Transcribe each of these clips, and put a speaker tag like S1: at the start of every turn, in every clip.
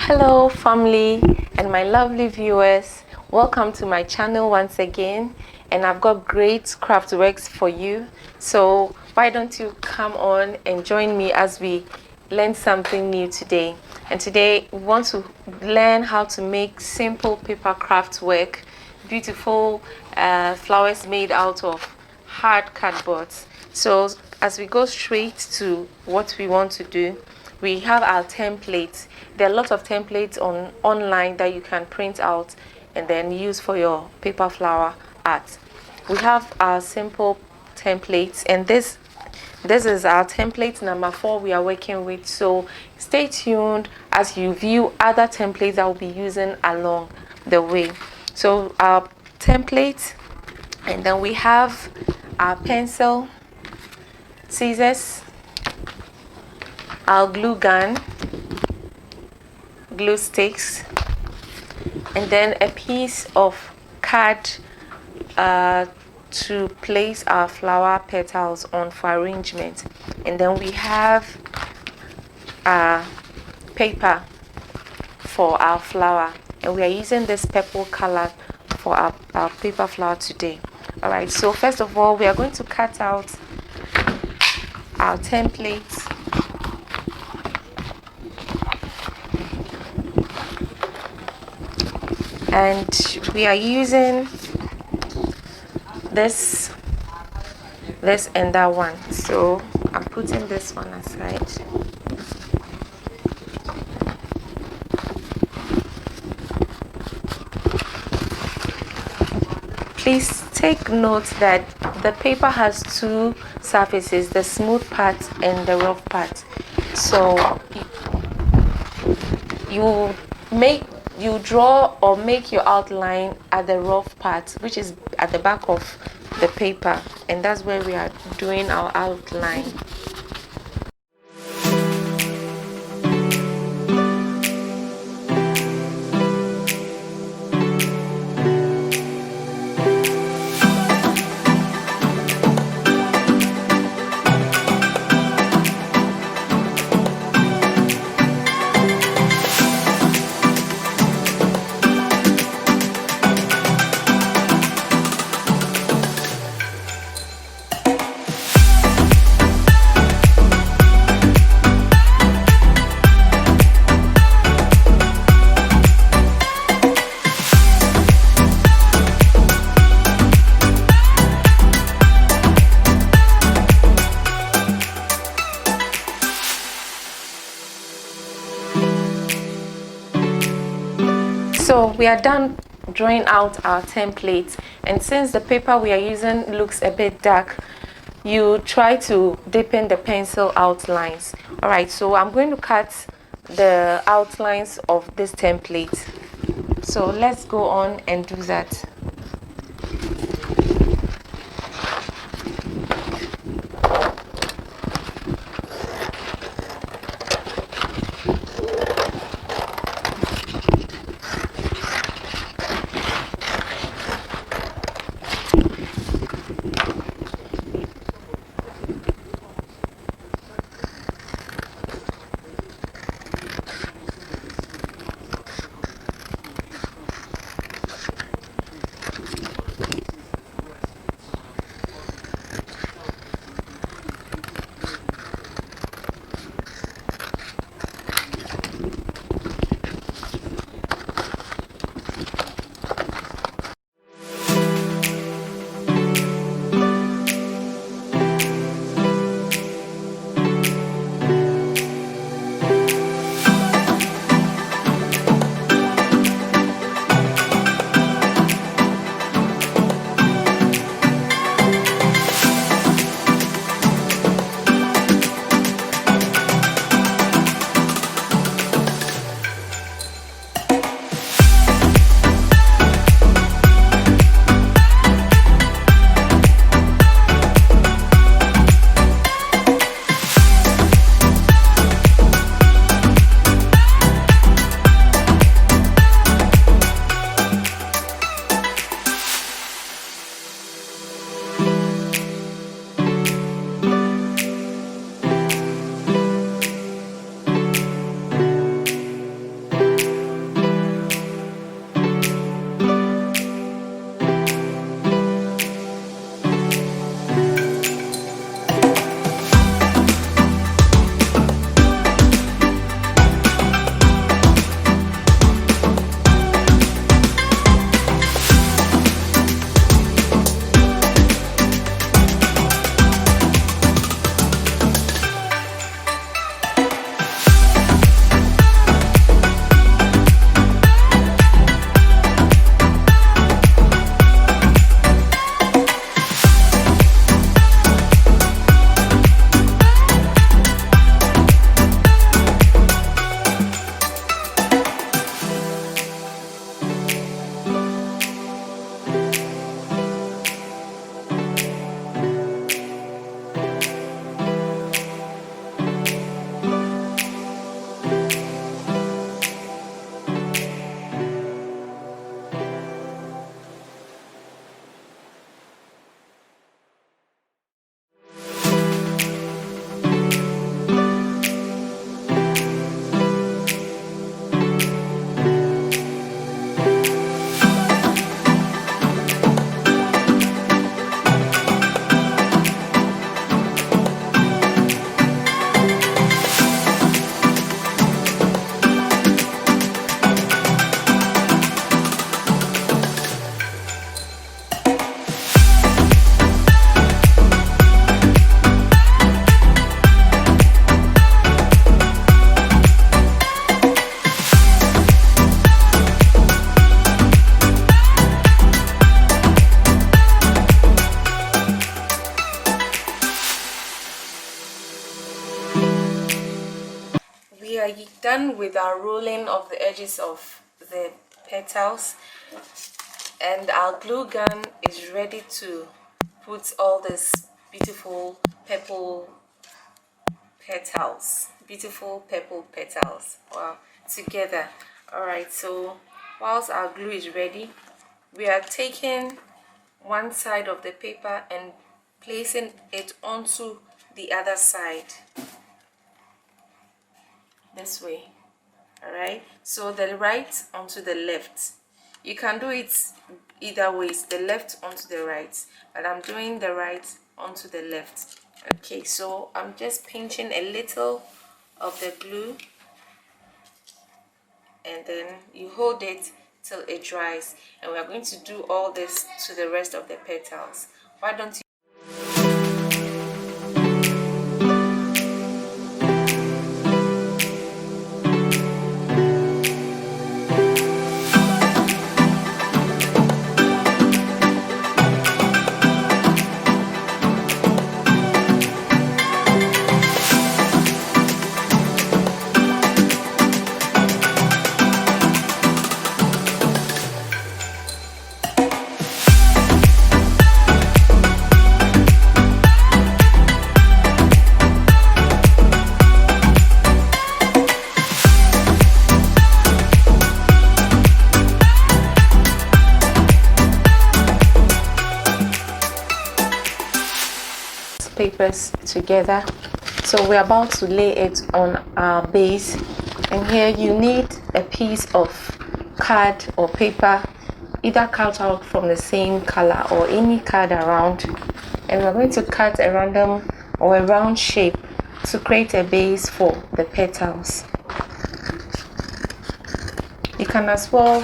S1: Hello family and my lovely viewers, welcome to my channel once again, and I've got great craft works for you. So why don't you come on and join me as we learn something new today. And today we want to learn how to make simple paper craft work, beautiful flowers made out of hard cardboard. So as we go straight to what we want to do, we have our templates. There are a lot of templates online that you can print out and then use for your paper flower art. We have our simple templates, and this is our template number 4 we are working with. So stay tuned as you view other templates that we'll be using along the way. So our template, and then we have our pencil, scissors, our glue gun, glue sticks, and then a piece of card to place our flower petals on for arrangement. And then we have paper for our flower, and we are using this purple color for our paper flower today. All right, so first of all we are going to cut out our templates. And we are using this and that one, so I'm putting this one aside. Please take note that the paper has two surfaces, the smooth part and the rough part. So you draw or make your outline at the rough part, which is at the back of the paper, and that's where we are doing our outline. So we are done drawing out our template, and since the paper we are using looks a bit dark, you try to deepen the pencil outlines. All right, so I'm going to cut the outlines of this template, so let's go on and do that. done with our rolling of the edges of the petals, and our glue gun is ready to put all this beautiful purple petals, wow, together. All right, so whilst our glue is ready, we are taking one side of the paper and placing it onto the other side this way. All right, so the right onto the left. You can do it either ways, the left onto the right, but I'm doing the right onto the left. Okay, so I'm just pinching a little of the glue, and then you hold it till it dries, and we are going to do all this to the rest of the petals. Why don't you papers together? So we're about to lay it on our base, and here you need a piece of card or paper, either cut out from the same color or any card around, and we're going to cut a random or a round shape to create a base for the petals. You can as well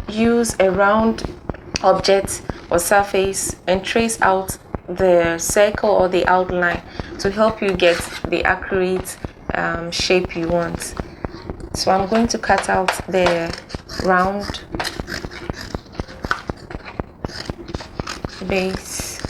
S1: use a round object or surface and trace out the circle or the outline to help you get the accurate shape you want. So I'm going to cut out the round base.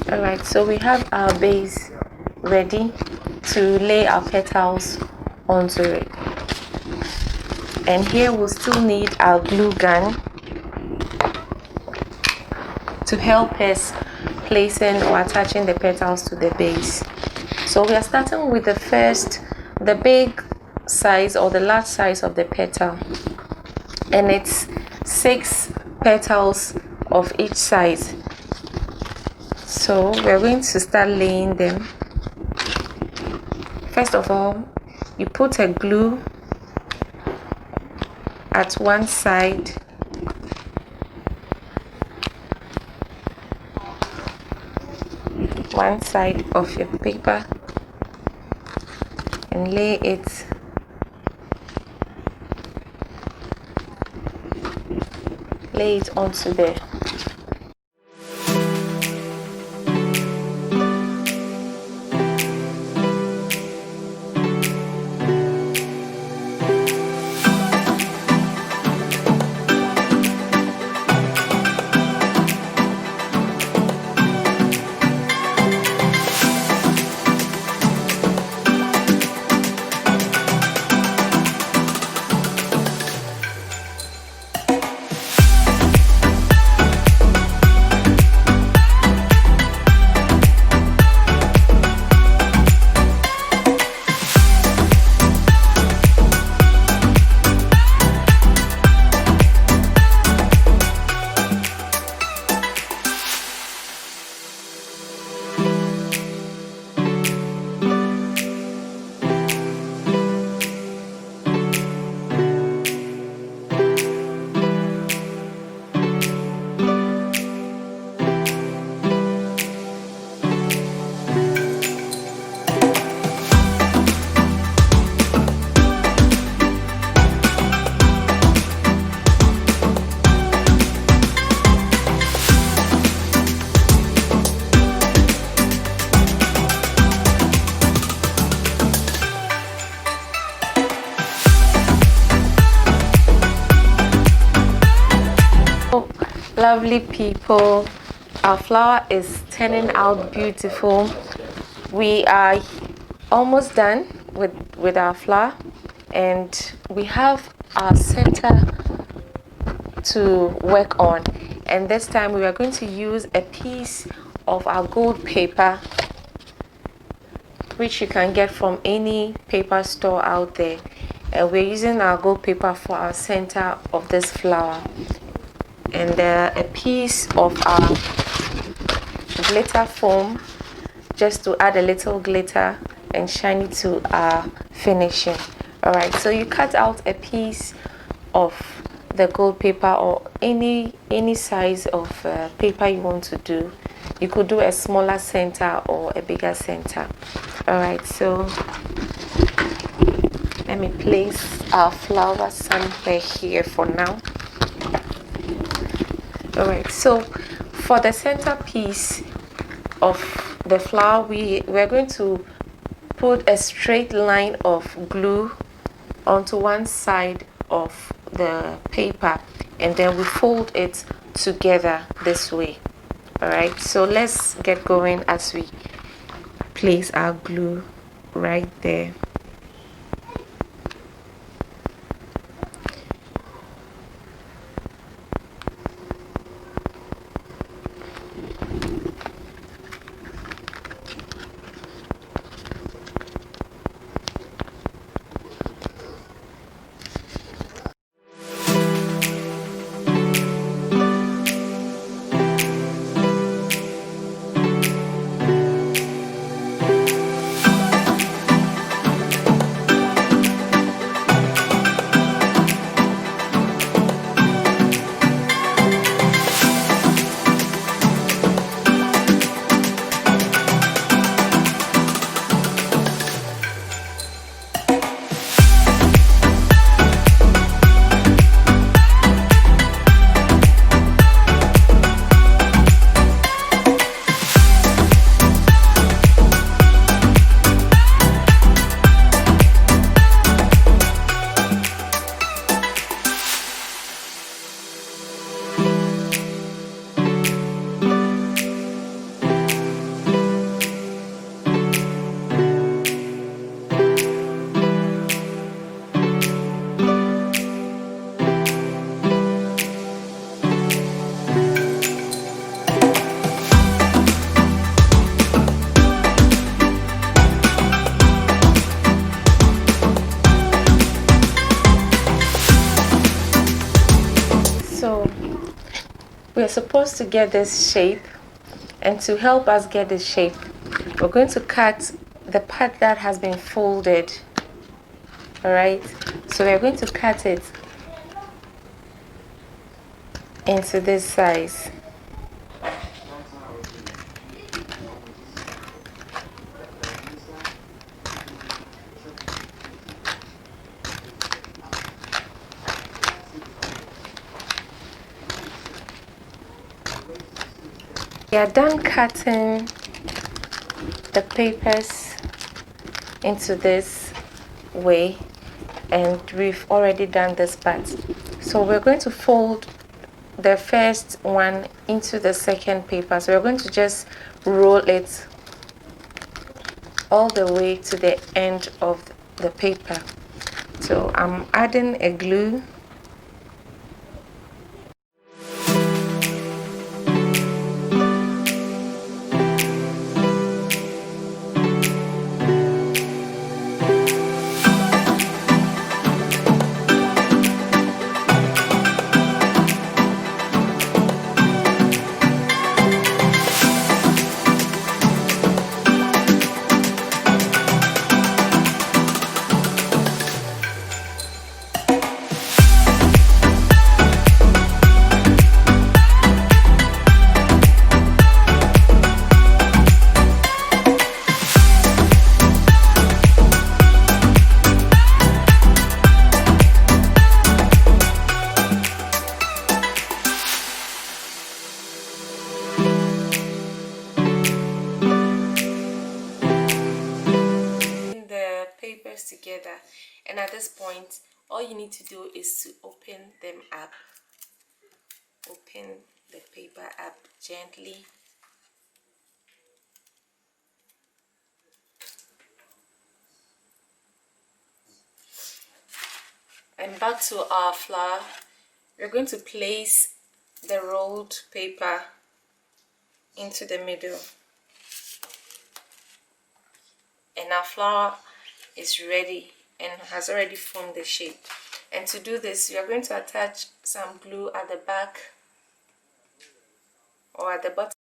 S1: Alright, so we have our base ready to lay our petals onto it, and here we'll still need our glue gun to help us placing or attaching the petals to the base. So we are starting with the big size or the large size of the petal, and it's 6 petals of each size. So we're going to start laying them. First of all, you put a glue at one side, of your paper, and lay it onto there. Lovely people, our flower is turning out beautiful. We are almost done with our flower, and we have our center to work on. And this time we are going to use a piece of our gold paper, which you can get from any paper store out there. And we're using our gold paper for our center of this flower, and a piece of our glitter foam, just to add a little glitter and shine it to our finishing. All right, so you cut out a piece of the gold paper, or any size of paper you want to do. You could do a smaller center or a bigger center. All right, so let me place our flower somewhere here for now. All right, so for the center piece of the flower, we're going to put a straight line of glue onto one side of the paper, and then we fold it together this way. All right, so let's get going as we place our glue right there. So we're supposed to get this shape, and to help us get this shape, we're going to cut the part that has been folded. All right, so we're going to cut it into this size. We are done cutting the papers into this way, and we've already done this part. So we're going to fold the first one into the second paper. So we're going to just roll it all the way to the end of the paper. So I'm adding a glue. Together, and at this point all you need to do is to open them up, open gently. And back to our flour, we're going to place the rolled paper into the middle, and our flour is ready and has already formed the shape. And to do this, we are going to attach some glue at the back or at the bottom.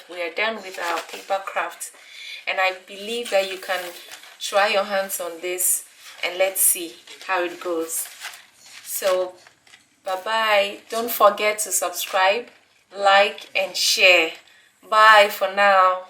S1: We are done with our paper craft, and I believe that you can try your hands on this and let's see how it goes. So bye bye. Don't forget to subscribe, like and share. Bye for now.